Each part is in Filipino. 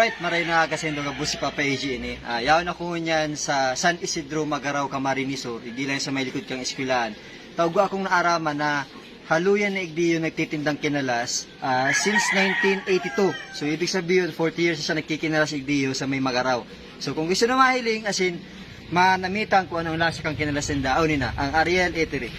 Right, maray na kasendo nga busi pa PG ini. Yaw na ko niyan sa San Isidro Magaraw Camarines Sur, hindi lang sa may likod kang eskwelahan. Tawag akong naaraman na haluyan na igdi yung nagtitindang kinalas since 1982. So ibig sabihin 40 years siya nagkikinalas igdiyo sa may Magaraw. So kung gusto na mahiling as in manamitan kung anong lasa kang kinalas ng daon na ang Ariel Eatery.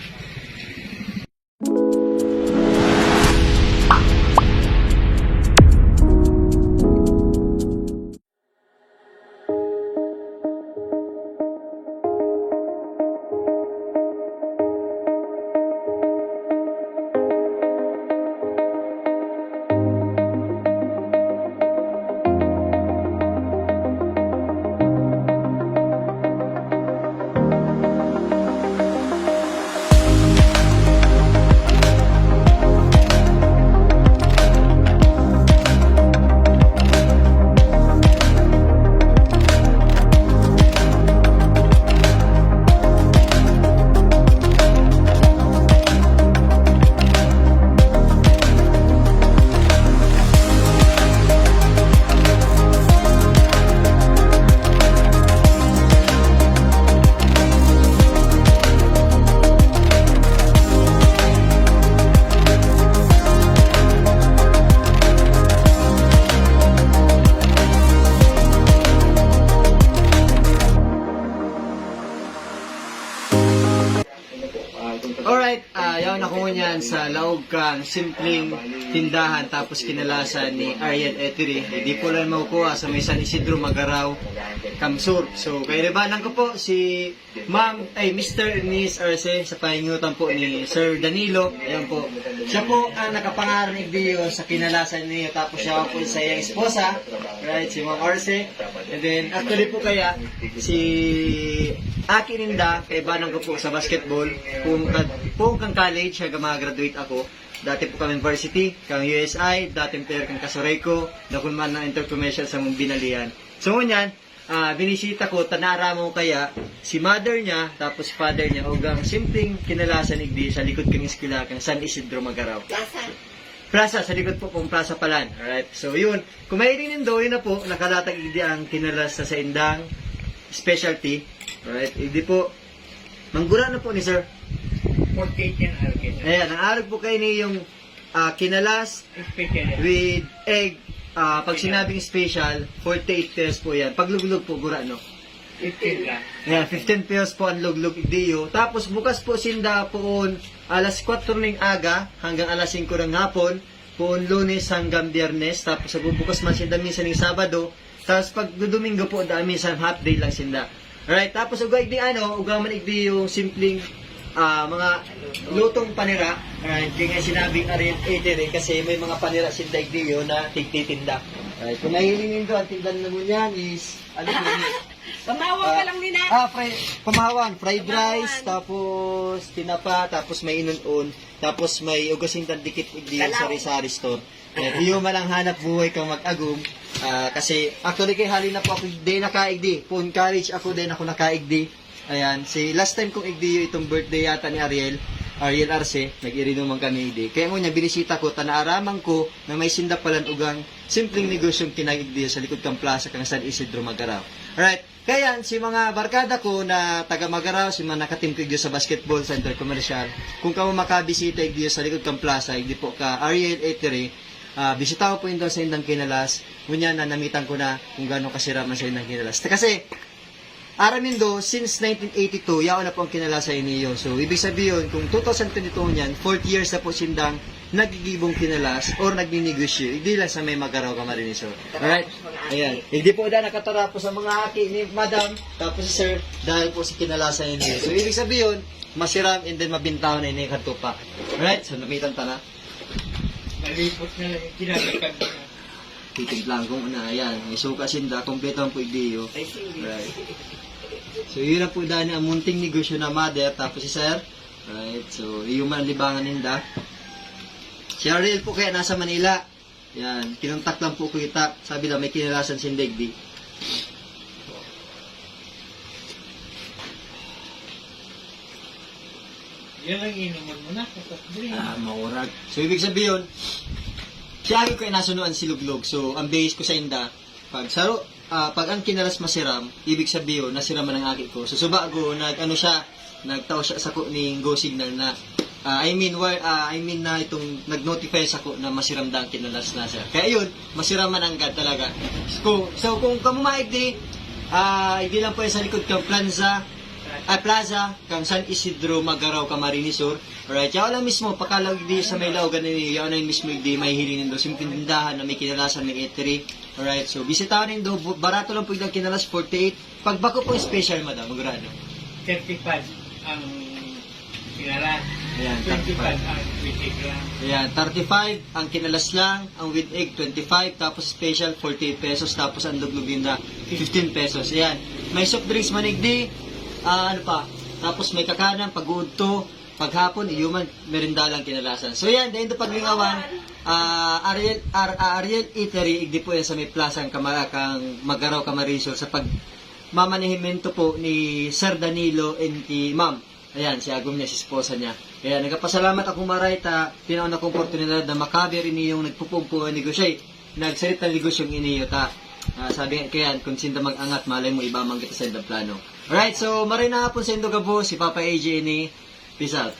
Alright, yaw na ko niyan sa laog kang simpleng tindahan tapos kinalasan ni Ariel Eatery. Hindi po lang makukuha sa may San Isidro Magaraw, Kamsur. So, kay rebanan ko po si Mr. Ernest Arce sa pahingutan po ni Sir Danilo. Ayan po. Siya po ang nakapangaran igdiyo sa kinalasan niyo tapos siya po sa iyang esposa. Right, si Ma'am Arce. And then, actually po kaya, si Aki Ninda, kay banan ko po sa basketball. Kung kang college, hanggang mag-graduate ako. Dati po kang university, kang USI, dati player kang Kasoreco, dakon man na intercommercial sa mong binalian. So ngunyan, binisita ko, tanara mo kaya, si mother niya, tapos father niya, o gang simpleng kinalasan igdi sa likod kang eskwela, kang San Isidro Magaraw. Plaza, sa likod po kung Plaza Palan. Alright, so yun. Kung may inindo, yun na po, nakalatag igdi ang kinalas sa indang specialty. Alright, igdi po, manggura na po ni sir. 48 yan arkin. Ayan, ang arog po kayo ni yung kinalas with egg. Pag sinabing special, 48 pesos po yan. Pag luglog po, gura, no? 15 lang. Ayan, 15 pesos po ang luglog igdiyo. Tapos bukas po sinda poon alas 4 ng aga hanggang alas 5 ng hapon. Poon Lunes hanggang Biyernes. Tapos bukas man sinda minsan ng Sabado. Tapos pag Domingo po, minsan half day lang sinda. Alright, tapos uga igdi uga man igdi yung simpleng mga lutong panira. Alright, kaya nga sinabing Ariel Eatery kasi may mga panira sinda igdiyo na tigtitinda. Alright, kung nahilingin ko, ang tindan naman yan is ano po yun? Kamawa ka lang nila. Pamahawan, fried rice, tapos tinapa, tapos may inunon, tapos may ugasing dikit igdiyo sa Rizari store. Iyo malang hanap buhay kang mag-agum. Kasi actually kay halin na po ako day nakaigdi. Kung college ako din ako nakaigdi. Ayan, si last time kong igdi itong birthday yata ni Ariel Arce, nag-irinuman kami igdi. Kaya mo niya binisita ko, tanaaraman ko na may sinda palan ugang simpleng negosyong kinagigdi sa likod kang plaza kang San Isidro Magaraw. Alright, kaya si mga barkada ko na taga Magaraw, si mga nakatim ko sa basketball sa intercommercial, kung ka mo makabisita igdi sa likod kang plaza, igdi po ka Ariel Eatery, bisita ko po yun doon sa indang kinalas. Ngunyan na namitan ko na kung gano'ng kasiraman sa indang kinalas. Kasi, aramin do, since 1982, yaon na po ang kinalasa iniyo. So, ibig sabihin, kung 2022 niyan, 40 years na po sindang nagigibong kinalas or nagninegosyo. Hindi lang sa may Magaraw Camarines Sur. Alright? Ayan. Hindi po na nakatarapos sa mga haki ni Madam, tapos si Sir, dahil po sa kinalasa iniyo. So, ibig sabihin, masiram and then mabintaw na ini kartupa. Alright? So, namitan ta na. Nalipot na lang yung kinagagag. Titiglang kong ayan. Isuka sinda, kompleto ang po igdiyo. Right. So, yun na po dahil ang munting negosyo na mother, tapos si Sir. Right. So, yung manlibangan ninda. Si Ariel po kaya nasa Manila. Yan. Kinontak lang po kita. Sabi lang, may kinalasan si Degdi. Yan ang inuman mo na. Maurag. So, ibig sabihin, siya ko kaya nasunuan si Luglog. So, ang base ko sa inda, Pag ang kinalas masiram, ibig sabihin nasiraman ang aki ko. So subago nagtao siya sa ko ni go signal na I mean na itong nag-notify sa ko na masiram da ang kinalas na siya. Kaya yun, masiraman ang gad talaga. So kung kamumaig di hindi lang po sa likod kang plaza kang San Isidro Magaraw Camarinesor. Alright, yaw lang mismo pakalaw di sa may laogan ni yaw na mismo di may hilinin do simpleng tindahan na may kinalasan may eatery. Alright, so bisitahin do barato lang po yung kinalas 48. Pagbako po special madam, magurado. 35 ang kinalas. Ayan, 25 ang witig lang. Ayan, 35 ang kinalas lang, ang with egg 25, tapos special 48 pesos, tapos ang luglugin na 15 pesos. Ayan, may soft drinks manigdi, ano pa, tapos may kakanan, pag-uudto, paghapon, iyuman, merindalang kinalasan. So yan, dahil ito paglingawan, Ariel Eatery, igdi po yan sa may plaza kang Magaraw Camarinesor sa pagmamanehimento po ni Sir Danilo and ni Ma'am. Ayan, si Agum niya, si esposa niya. Kaya nagpasalamat ako maray pinauna kong oportunidad na makaber ini yung nagpupumpo ang negosyo. Nagsalita ng negosyo yung iniyo sabi nga kaya, kung sinta mag-angat, malay mo ibamang kita sa plano. Alright, so maray na hapon sa Indogabo, si Papa AJ ini. Peace out.